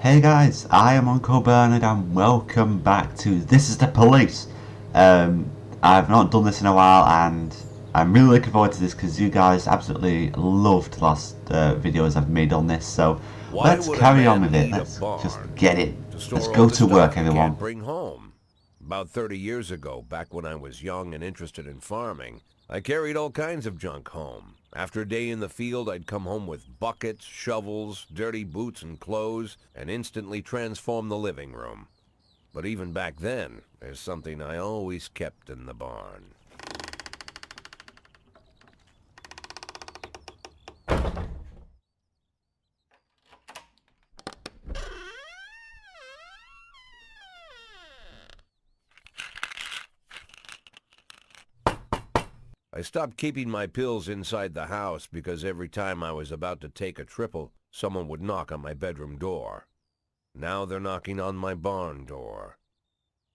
Hey guys, I am Uncle Bernard and welcome back to This is the Police. I've not done this in a while and I'm really looking forward to this because you guys absolutely loved the last videos I've made on this. So let's carry on with it. Let's just get it. Let's go to work, everyone. Bring home. About 30 years ago, back when I was young and interested in farming, I carried all kinds of junk home. After a day in the field, I'd come home with buckets, shovels, dirty boots and clothes, and instantly transform the living room. But even back then, there's something I always kept in the barn. I stopped keeping my pills inside the house because every time I was about to take a triple, someone would knock on my bedroom door. Now they're knocking on my barn door.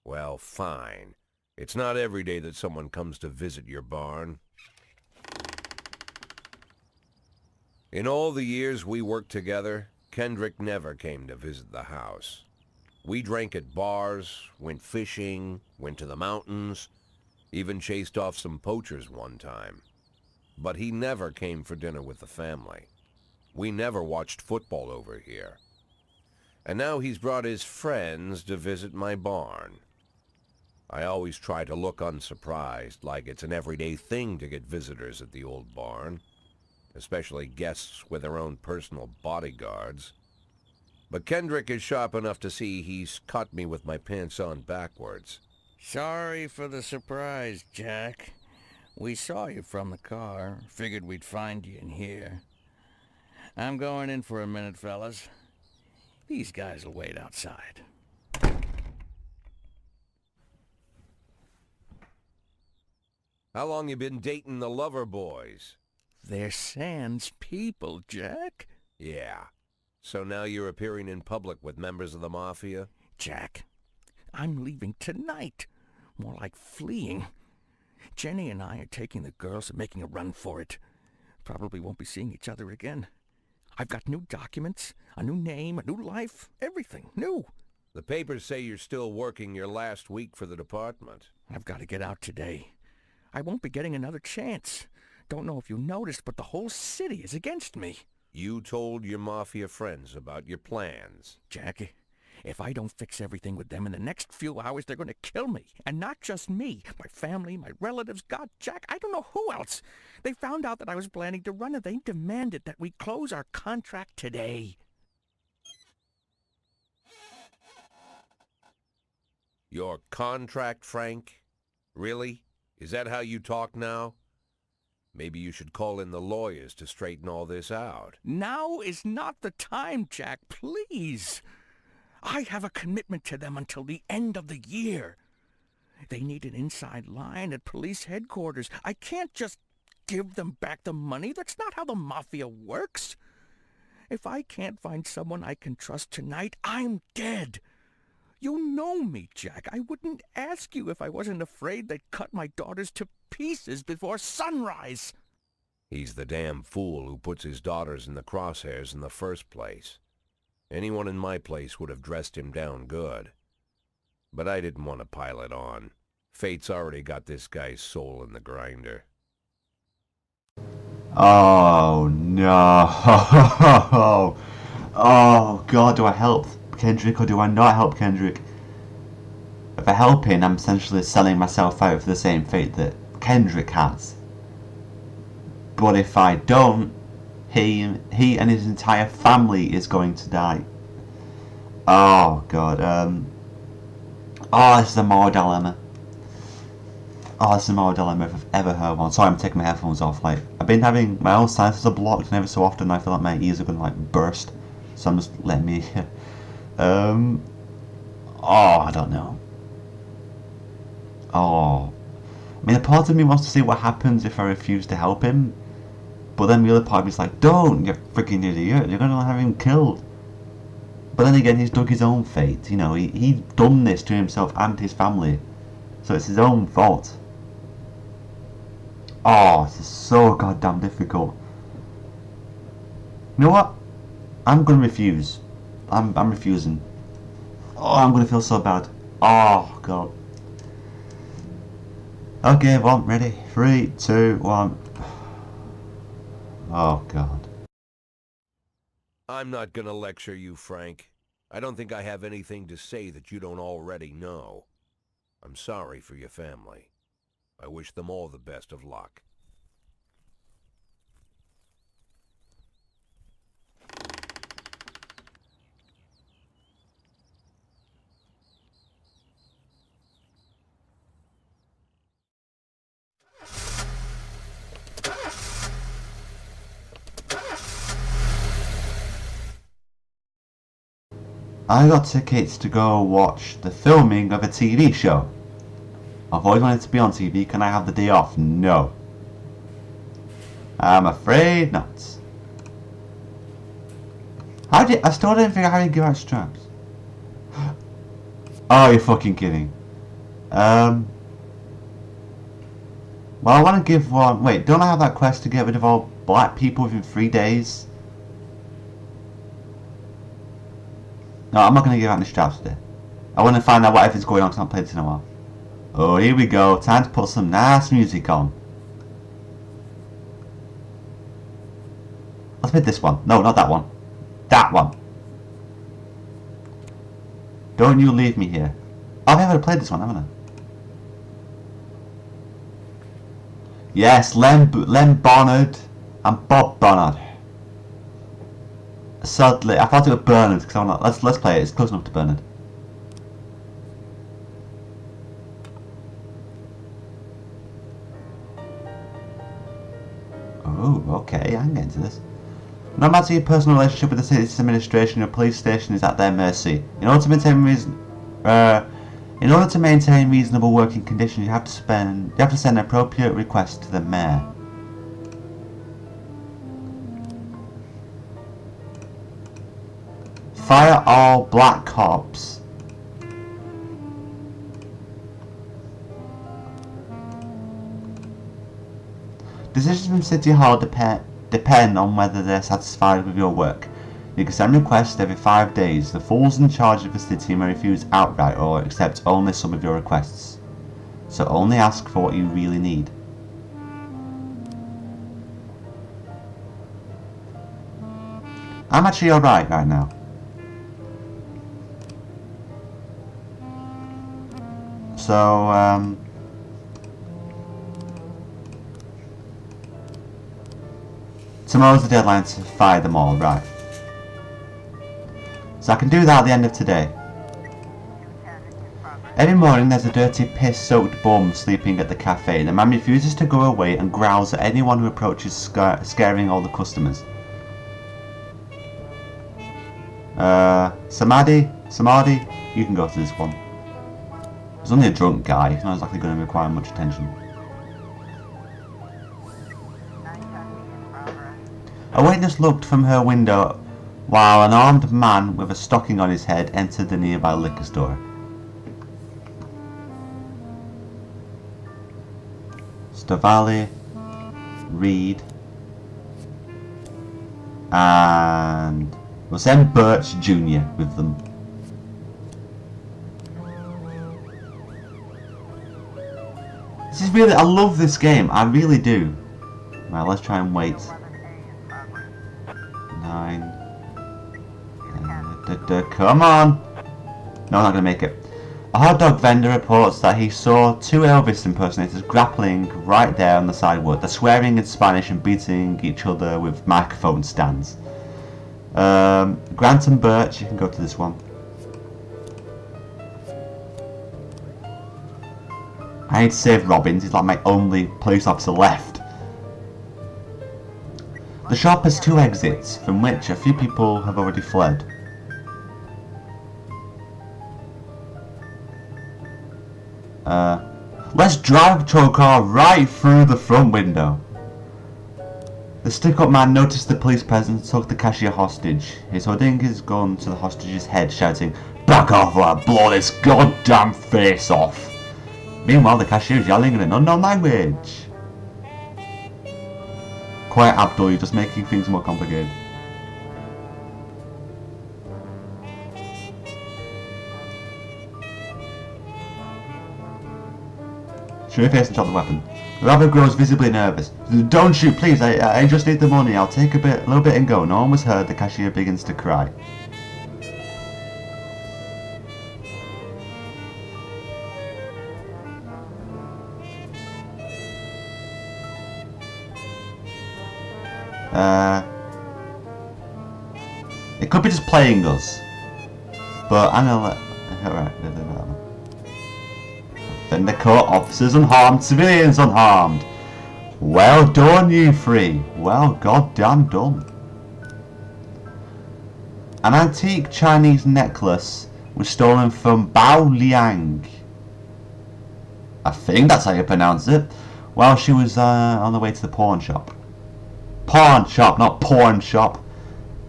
Well, fine. It's not every day that someone comes to visit your barn. In all the years we worked together, Kendrick never came to visit the house. We drank at bars, went fishing, went to the mountains, even chased off some poachers one time. But he never came for dinner with the family. We never watched football over here. And now he's brought his friends to visit my barn. I always try to look unsurprised, like it's an everyday thing to get visitors at the old barn, especially guests with their own personal bodyguards. But Kendrick is sharp enough to see he's caught me with my pants on backwards. Sorry for the surprise, Jack. We saw you from the car. Figured we'd find you in here. I'm going in for a minute, fellas. These guys will wait outside. How long you been dating the lover boys? They're Sans people, Jack. Yeah. So now you're appearing in public with members of the Mafia? Jack, I'm leaving tonight. More like fleeing. Jenny and I are taking the girls and making a run for it. Probably won't be seeing each other again. I've got new documents, a new name, a new life, everything new. The papers say you're still working your last week for the department. I've got to get out today. I won't be getting another chance. Don't know if you noticed, but the whole city is against me. You told your Mafia friends about your plans. Jackie, if I don't fix everything with them in the next few hours, they're going to kill me. And not just me. My family, my relatives, God, Jack, I don't know who else. They found out that I was planning to run and they demanded that we close our contract today. Your contract, Frank? Really? Is that how you talk now? Maybe you should call in the lawyers to straighten all this out. Now is not the time, Jack, please. I have a commitment to them until the end of the year. They need an inside line at police headquarters. I can't just give them back the money. That's not how the Mafia works. If I can't find someone I can trust tonight, I'm dead. You know me, Jack. I wouldn't ask you if I wasn't afraid they'd cut my daughters to pieces before sunrise. He's the damn fool who puts his daughters in the crosshairs in the first place. Anyone in my place would have dressed him down good. But I didn't want to pile it on. Fate's already got this guy's soul in the grinder. Oh no. Oh god, do I help Kendrick or do I not help Kendrick? If I help him, I'm essentially selling myself out for the same fate that Kendrick has. But if I don't, he and his entire family is going to die. Oh god. Oh, this is a moral dilemma. Oh, this is a moral dilemma if I've ever heard one. Sorry, I'm taking my headphones off. Like, I've been having my own sinuses are blocked, and every so often I feel like my ears are gonna like burst. So I'm just letting me. Oh, I don't know. Oh, I mean, a part of me wants to see what happens if I refuse to help him. But then the other part of me is like, don't, you freaking idiot, you're gonna have him killed. But then again, he's dug his own fate, you know, he's done this to himself and his family. So it's his own fault. Oh, this is so goddamn difficult. You know what? I'm gonna refuse. I'm refusing. Oh, I'm gonna feel so bad. Oh god. Okay, one, ready. 3, 2, 1. Oh god. I'm not gonna lecture you, Frank. I don't think I have anything to say that you don't already know. I'm sorry for your family. I wish them all the best of luck. I got tickets to go watch the filming of a TV show. I've always wanted to be on TV. Can I have the day off? No. I'm afraid not. I still didn't figure out how you give out straps. Oh, you're fucking kidding. Well, I want to give one. Wait, don't I have that quest to get rid of all black people within 3 days? No, I'm not going to give out any straps today. I want to find out whatever's going on because I've not played this in a while. Oh, here we go. Time to put some nice music on. Let's pick this one. No, not that one. That one. Don't you leave me here. Oh, I've never played this one, haven't I? Yes, Len Bonnard and Bob Bonnard. Sadly, I thought it was Bernard because I'm not. Let's play it. It's close enough to Bernard. Oh, okay. I can get into this. No matter your personal relationship with the city's administration, your police station is at their mercy. In order to maintain reasonable working conditions, you have to send an appropriate request to the mayor. Fire all black cops. Decisions from City Hall depend on whether they're satisfied with your work. You can send requests every 5 days. The fools in charge of the city may refuse outright or accept only some of your requests. So only ask for what you really need. I'm actually alright right now. So, tomorrow's the deadline to fire them all, right. So I can do that at the end of today. Every morning there's a dirty, piss-soaked bum sleeping at the cafe. The man refuses to go away and growls at anyone who approaches, scaring all the customers. Samadhi, you can go to this one. He's only a drunk guy, he's not exactly going to require much attention. A witness looked from her window while an armed man with a stocking on his head entered the nearby liquor store. Stavali, Reed, and we'll send Birch Jr. with them. This is really, I love this game, I really do. Right, let's try and wait. 9. Come on! No, I'm not gonna make it. A hot dog vendor reports that he saw 2 Elvis impersonators grappling right there on the sidewalk. They're swearing in Spanish and beating each other with microphone stands. Grant and Birch, you can go to this one. I need to save Robbins, he's like my only police officer left. The shop has 2 exits, from which a few people have already fled. Let's drive to a car right through the front window. The stick-up man noticed the police presence and took the cashier hostage. He's holding his gun to the hostage's head, shouting, "Back off or I'll blow this goddamn face off!" Meanwhile, the cashier is yelling in an unknown language. Quiet, Abdul, you're just making things more complicated. Show your face and drop the weapon. Robert grows visibly nervous. Don't shoot, please. I just need the money. I'll take a little bit and go. No one was heard. The cashier begins to cry. It could be just playing us. But I'm gonna let... Alright. Offender caught, officers unharmed, civilians unharmed. Well done, you three. Well goddamn done. An antique Chinese necklace was stolen from Bao Liang. I think that's how you pronounce it. While she was on the way to the pawn shop. Pawn shop, not porn shop.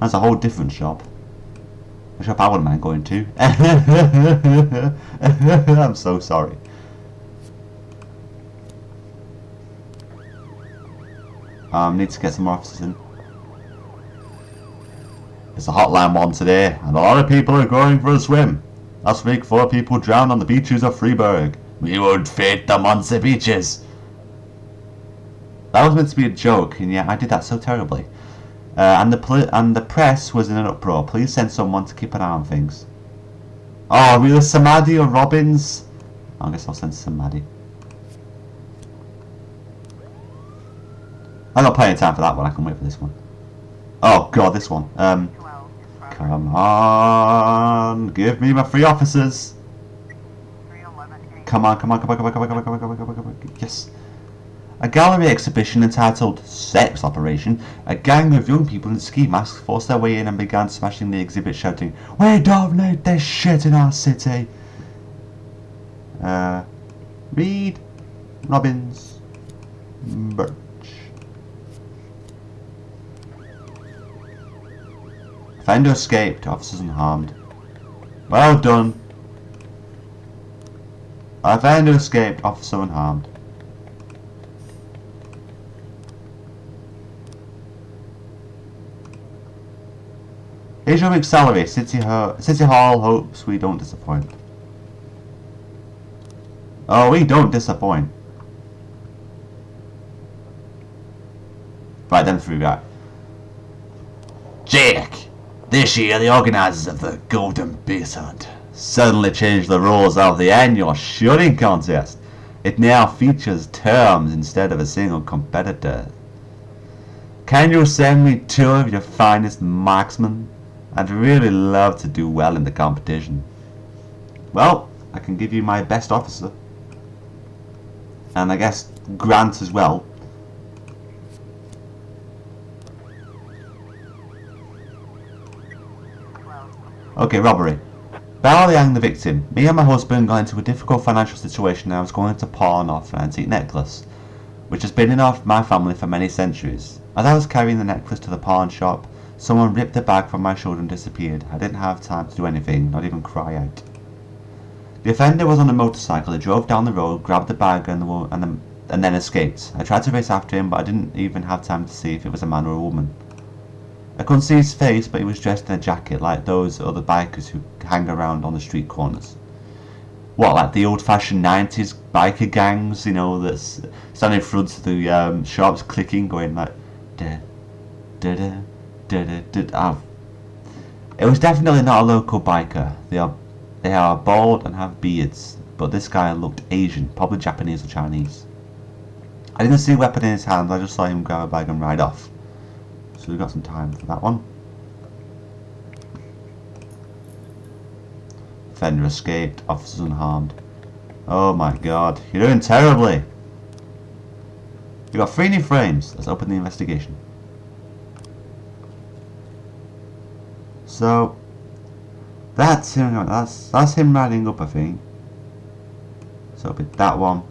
That's a whole different shop. A shop I wouldn't mind going to. I'm so sorry. Need to get some more officers in. It's a hotline one today, and a lot of people are going for a swim. Last week, 4 people drowned on the beaches of Freiburg. We won't fit them on the beaches. That was meant to be a joke, and yet I did that so terribly. And the press was in an uproar. Please send someone to keep an eye on things. Oh, really, Samadhi or Robbins? I guess I'll send Samadhi. I've got plenty of time for that one. I can wait for this one. Oh god, this one. Come on, give me my 3 officers. Come on. Yes. A gallery exhibition entitled Sex Operation. A gang of young people in ski masks forced their way in and began smashing the exhibit, shouting, "We don't need this shit in our city." Reed, Robbins, Birch. Offender escaped, officers unharmed. Well done. Offender escaped, officer unharmed. Here's your week's salary. City Hall hopes we don't disappoint. Oh, we don't disappoint. Right, then 3 guys. Jake! This year, the organisers of the Golden Beast Hunt suddenly changed the rules of the annual shooting contest. It now features terms instead of a single competitor. Can you send me 2 of your finest marksmen? I'd really love to do well in the competition. Well, I can give you my best officer. And I guess Grant as well. Okay, robbery. Bao Liang the victim. Me and my husband got into a difficult financial situation and I was going to pawn off an antique necklace, which has been in my family for many centuries. As I was carrying the necklace to the pawn shop, someone ripped the bag from my shoulder and disappeared. I didn't have time to do anything, not even cry out. The offender was on a motorcycle. He drove down the road, grabbed the bag and then escaped. I tried to race after him, but I didn't even have time to see if it was a man or a woman. I couldn't see his face, but he was dressed in a jacket like those other bikers who hang around on the street corners. What, like the old-fashioned 90s biker gangs, you know, that's standing in front of the shops clicking, going like da da da da da da. It was definitely not a local biker. They are bald and have beards, but this guy looked Asian, probably Japanese or Chinese. I didn't see a weapon in his hand. I just saw him grab a bag and ride off. So we've got some time for that one. Offender escaped, officers unharmed. Oh my god, you're doing terribly! We've got 3 new frames. Let's open the investigation. So that's him. That's him riding up, I think. So it'll be that one.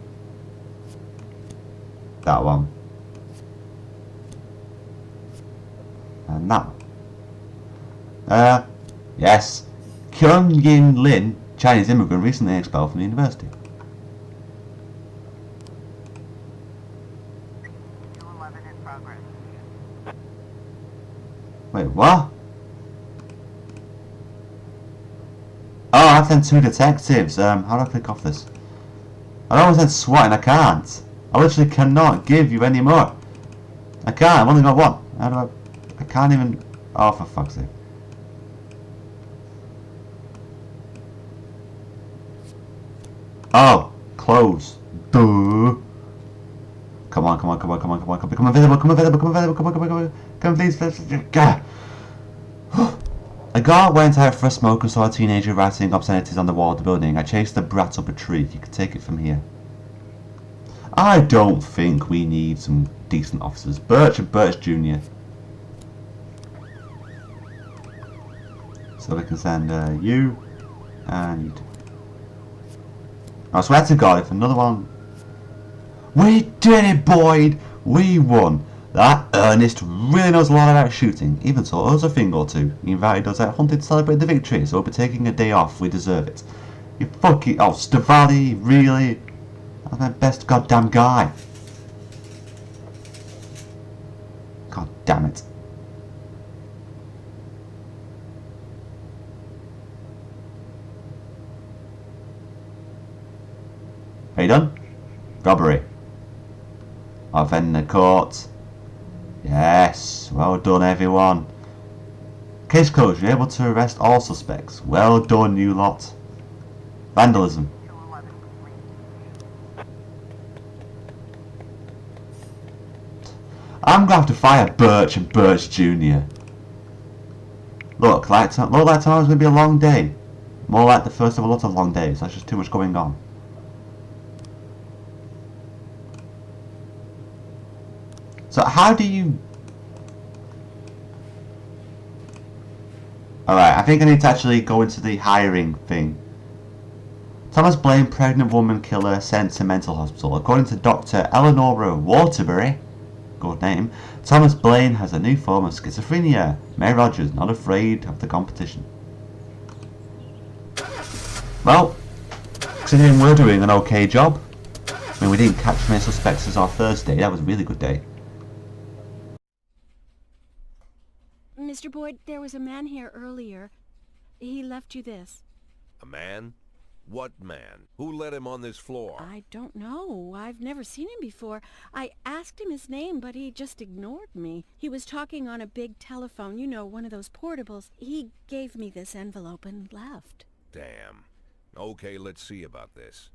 That one. And that one. Yes. Kyung Yin Lin, Chinese immigrant, recently expelled from the university. Wait, what? Oh, I've done 2 detectives. How do I click off this? I always said swatting, I can't. I literally cannot give you any more. I can't, I've only got one. How do I can't even... Oh, for fuck's sake. Oh, close. Duh. Come on, come on, come on, come on, come on, become available, come available, come available, come on, come on, come on, come please, gah. A guard went out for a smoke and saw a teenager writing obscenities on the wall of the building. I chased the brat up a tree. You can take it from here. I don't think we need some decent officers. Birch and Birch Jr. So we can send you and you two. I swear to God, if another one... We did it, Boyd! We won! That Ernest really knows a lot about shooting, even taught us a thing or two. He invited us out hunting to celebrate the victory, so we'll be taking a day off. We deserve it. You fucking... Oh, Stavali, really? That's my best goddamn guy. God damn it. Are you done? Robbery. Offend the court. Yes, well done everyone. Case closed, you're able to arrest all suspects. Well done you lot. Vandalism. I'm gonna have to fire Birch and Birch Jr. Look like tomorrow's gonna be a long day. More like the first of a lot of long days. That's just too much going on. So how do you... Alright, I think I need to actually go into the hiring thing. Thomas Blaine, pregnant woman killer, sent to mental hospital. According to Dr. Eleanor Waterbury, good name, Thomas Blaine has a new form of schizophrenia. May Rogers, not afraid of the competition. Well, considering we're doing an okay job. I mean, we didn't catch many suspects as our first day. That was a really good day. Mr. Boyd, there was a man here earlier. He left you this. A man? What man? Who let him on this floor? I don't know. I've never seen him before. I asked him his name, but he just ignored me. He was talking on a big telephone, you know, one of those portables. He gave me this envelope and left. Damn. Okay, let's see about this.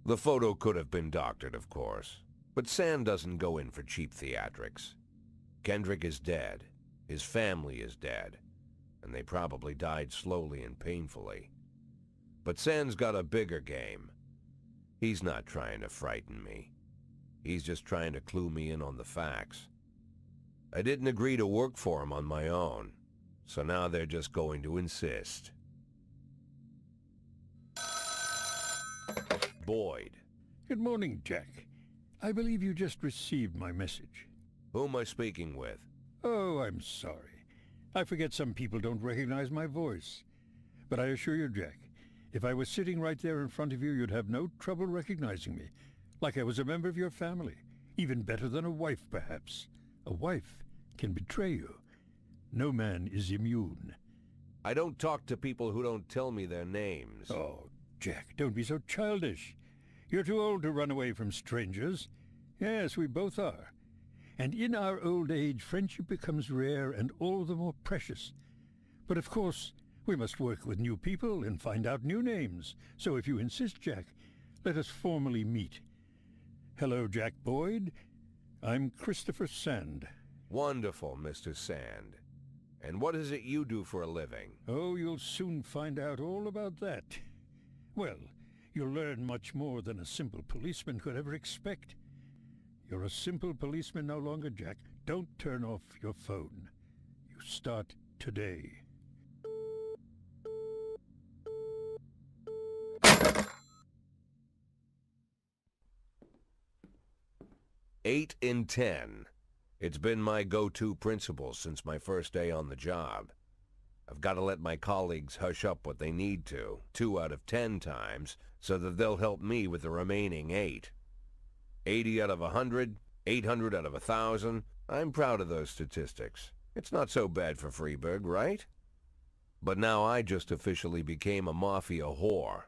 The photo could have been doctored, of course, but Sand doesn't go in for cheap theatrics. Kendrick is dead, his family is dead, and they probably died slowly and painfully. But Sand's got a bigger game. He's not trying to frighten me. He's just trying to clue me in on the facts. I didn't agree to work for him on my own, so now they're just going to insist. Boyd. Good morning, Jack. I believe you just received my message. Who am I speaking with? Oh, I'm sorry. I forget some people don't recognize my voice. But I assure you, Jack, if I was sitting right there in front of you, you'd have no trouble recognizing me. Like I was a member of your family. Even better than a wife, perhaps. A wife can betray you. No man is immune. I don't talk to people who don't tell me their names. Oh, Jack, don't be so childish. You're too old to run away from strangers. Yes, we both are. And in our old age, friendship becomes rare and all the more precious. But of course, we must work with new people and find out new names. So if you insist, Jack, let us formally meet. Hello, Jack Boyd. I'm Christopher Sand. Wonderful, Mr. Sand. And what is it you do for a living? Oh, you'll soon find out all about that. Well, you'll learn much more than a simple policeman could ever expect. You're a simple policeman no longer, Jack. Don't turn off your phone. You start today. Eight in 10. It's been my go-to principle since my first day on the job. I've got to let my colleagues hush up what they need to, 2 out of 10 times, so that they'll help me with the remaining 8. 80 out of 100, 800 out of 1,000. I'm proud of those statistics. It's not so bad for Freeburg, right? But now I just officially became a mafia whore.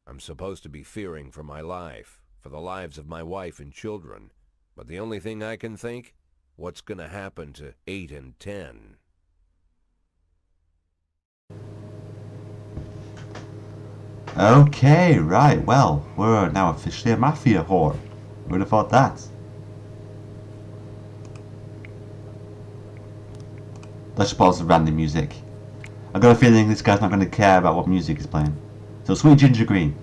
I'm supposed to be fearing for my life, for the lives of my wife and children. But the only thing I can think, what's gonna happen to 8 and 10? Okay, right, well, we're now officially a mafia whore. Who would have thought that? Let's just pause the random music. I've got a feeling this guy's not going to care about what music is playing. So, Sweet Ginger Green.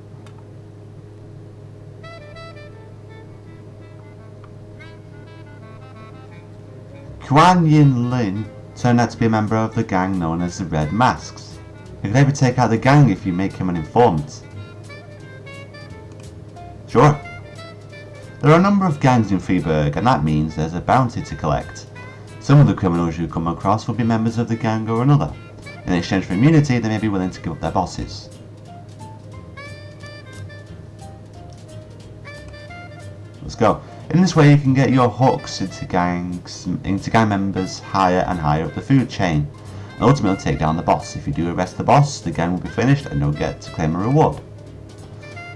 Quan Yin Lin turned out to be a member of the gang known as the Red Masks. He could maybe take out the gang if you make him an informant. Sure. There are a number of gangs in Freeburg, and that means there's a bounty to collect. Some of the criminals you come across will be members of the gang or another. In exchange for immunity, they may be willing to give up their bosses. Let's go. In this way, you can get your hooks into gang members higher and higher up the food chain, and ultimately take down the boss. If you do arrest the boss, the gang will be finished and you'll get to claim a reward.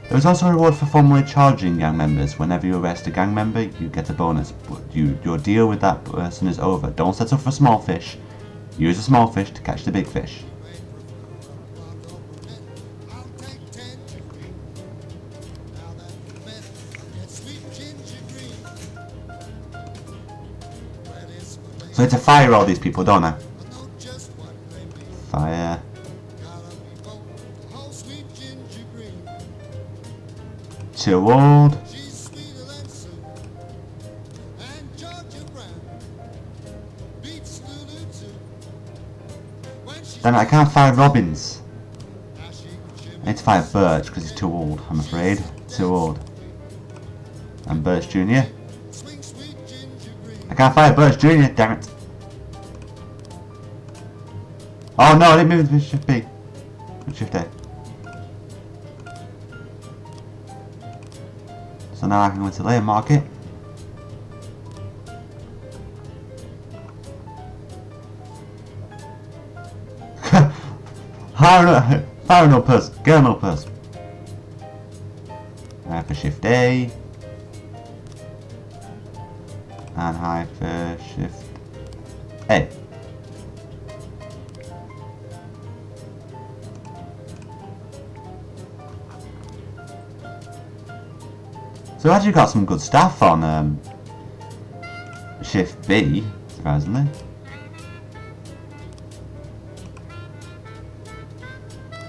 There is also a reward for formally charging gang members. Whenever you arrest a gang member, you get a bonus, but your deal with that person is over. Don't settle for small fish. Use a small fish to catch the big fish. So I need to fire all these people, don't I? Fire. Too old. Damn it, I can't fire Robbins. I need to fire Birch because he's too old, I'm afraid. Too old. And Birch Jr. I can't fire Birch Jr., damn it. Oh no, I didn't move to Shift B. Shift A. So now I can go into Layer Market. Fire no purse, get no purse. High for Shift A. And high for Shift A. So I've actually got some good stuff on Shift B, surprisingly.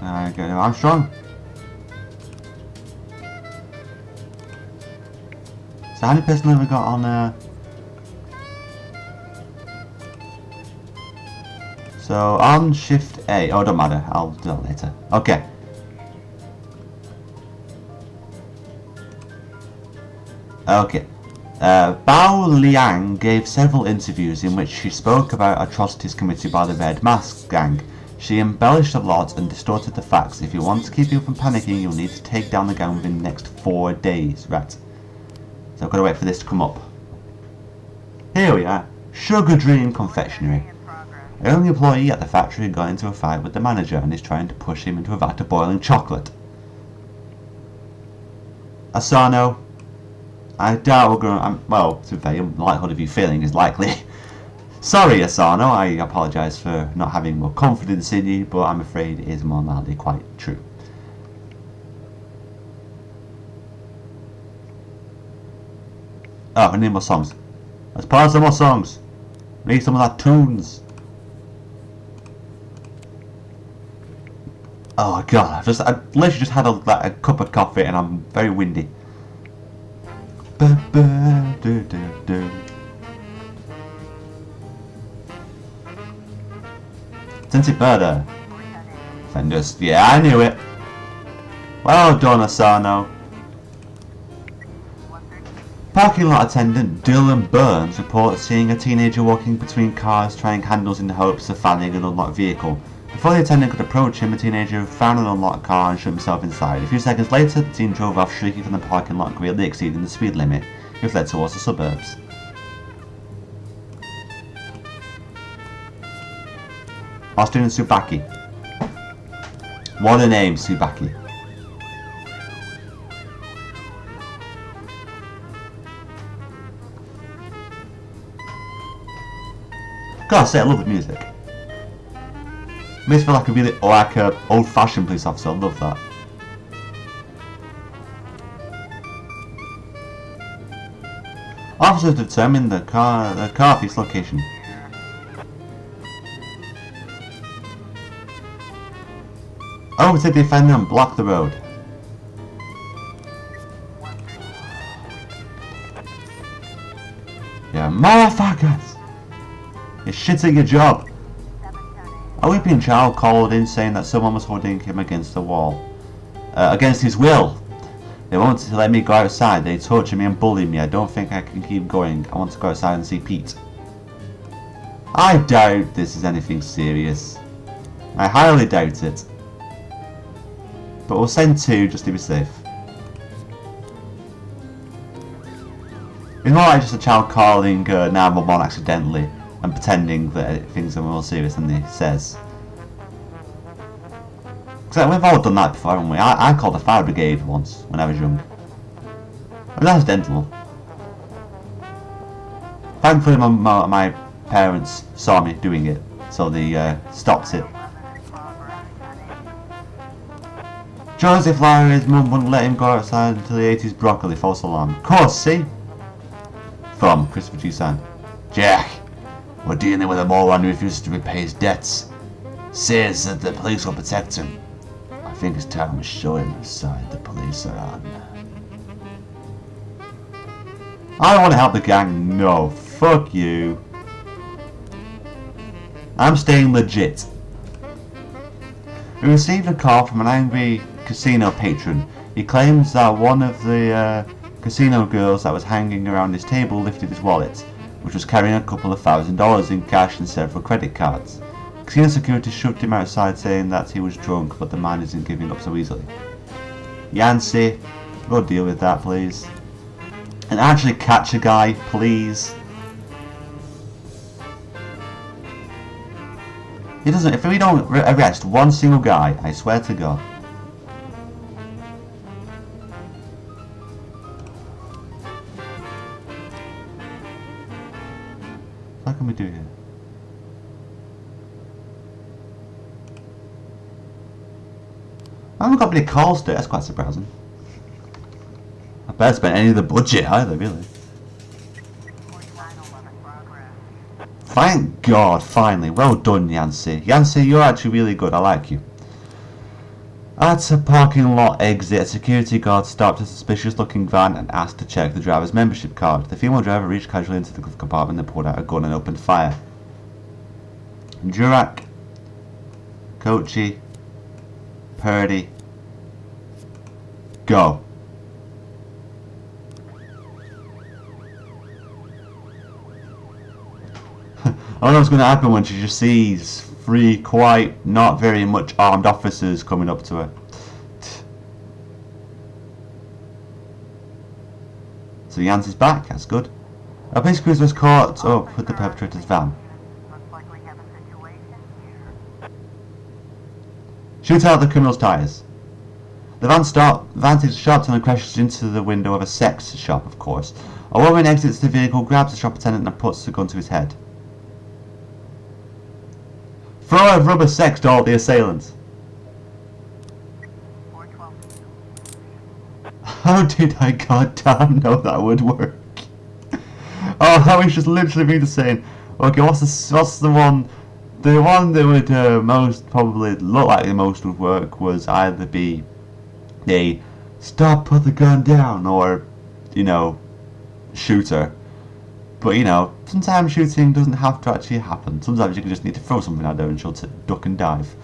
I go to Armstrong. So how many personnel have we got on so on Shift A, oh don't matter, I'll do that later. Okay. Okay. Bao Liang gave several interviews in which she spoke about atrocities committed by the Red Mask gang. She embellished a lot and distorted the facts. If you want to keep people from panicking, you'll need to take down the gang within the next 4 days. Right. So I've got to wait for this to come up. Here we are. Sugar Dream Confectionery. A young employee at the factory got into a fight with the manager and is trying to push him into a vat of boiling chocolate. Asano. I doubt we're going to... well, to be fair, the likelihood of you failing is likely. Sorry, Asano, I apologise for not having more confidence in you, but I'm afraid it is more than likely quite true. Oh, I need more songs. Let's play some more songs. Need some of that tunes. Oh god, I literally just had a cup of coffee and I'm very windy. Tinted Murder. Fenders. Yeah, I knew it. Well done, Asano. Parking lot attendant Dylan Burns reports seeing a teenager walking between cars trying handles in the hopes of finding an unlocked vehicle. Before the attendant could approach him, the teenager found an unlocked car and shut himself inside. A few seconds later, the teen drove off shrieking from the parking lot, greatly exceeding the speed limit. He fled towards the suburbs. Austin and Tsubaki. What a name, Tsubaki. Gotta say, I love the music. Makes me feel like a really old-fashioned police officer. I love that. Officers determined the car thief's location. Overtake the offender and block the road. Yeah, motherfuckers! You're shit at your job. A weeping child called in saying that someone was holding him against the wall. Against his will. They won't let me go outside. They torture me and bully me. I don't think I can keep going. I want to go outside and see Pete. I doubt this is anything serious. I highly doubt it. But we'll send 2 just to be safe. It's more like just a child calling 911 accidentally and pretending that things are more serious than he says. Because we've all done that before, haven't we? I called the fire brigade once when I was young. It was accidental. Thankfully my parents saw me doing it, so they stopped it. Joseph Larry's mum wouldn't let him go outside until he ate his broccoli. False alarm. Of course, see? From Christopher G. Sand. Jack, we're dealing with a moron who refuses to repay his debts. Says that the police will protect him. I think it's time to show him the side the police are on. I don't want to help the gang. No, fuck you. I'm staying legit. We received a call from an angry casino patron. He claims that one of the casino girls that was hanging around his table lifted his wallet, which was carrying a couple of $1,000 in cash and several credit cards. Casino security shoved him outside saying that he was drunk, but the man isn't giving up so easily. Yancy, go deal with that, please. And actually catch a guy, please. He doesn't. If we don't arrest one single guy, I swear to God. What can we do here? I haven't got many calls today. That's quite surprising. I barely spent any of the budget either, really. Thank God, finally. Well done, Yancy. Yancy, you're actually really good. I like you. At a parking lot exit, a security guard stopped a suspicious-looking van and asked to check the driver's membership card. The female driver reached casually into the compartment and pulled out a gun and opened fire. Jurak, Kochi, Purdy, go. I don't know what's going to happen when she just sees 3 quite not very much armed officers coming up to her. So Yancy's back, that's good. A police cruiser was caught up with the perpetrator's van. Shoot out the criminal's tyres. The van takes a sharp turn and crashes into the window of a sex shop, of course. A woman exits the vehicle, grabs the shop attendant and puts the gun to his head. Throw a rubber sex doll at the assailant. How did I goddamn know that would work? Oh, how he's just literally me just saying, okay, what's the one? The one that would most probably look like the most would work was either be a stop, put the gun down, or, you know, shooter. But, you know, sometimes shooting doesn't have to actually happen. Sometimes you can just need to throw something out there and she'll duck and dive.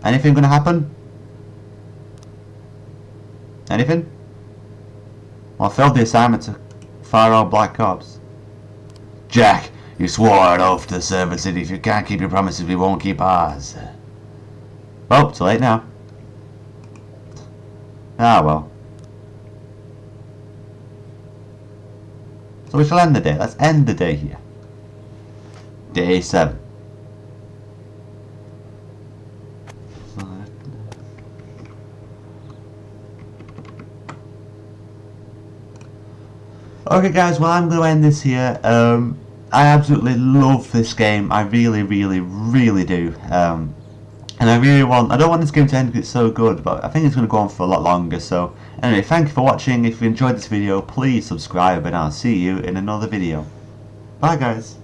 Anything gonna happen? Anything? Well, I failed the assignment to fire all black cops. Jack, you swore an oath to the serve the city. If you can't keep your promises, we won't keep ours. Well, too late now. Ah well. So we shall end the day. Let's end the day here. Day 7. Okay guys, well I'm going to end this here. I absolutely love this game. I really do. And I don't want this game to end because it's so good, but I think it's going to go on for a lot longer. So anyway, thank you for watching. If you enjoyed this video, please subscribe and I'll see you in another video. Bye guys.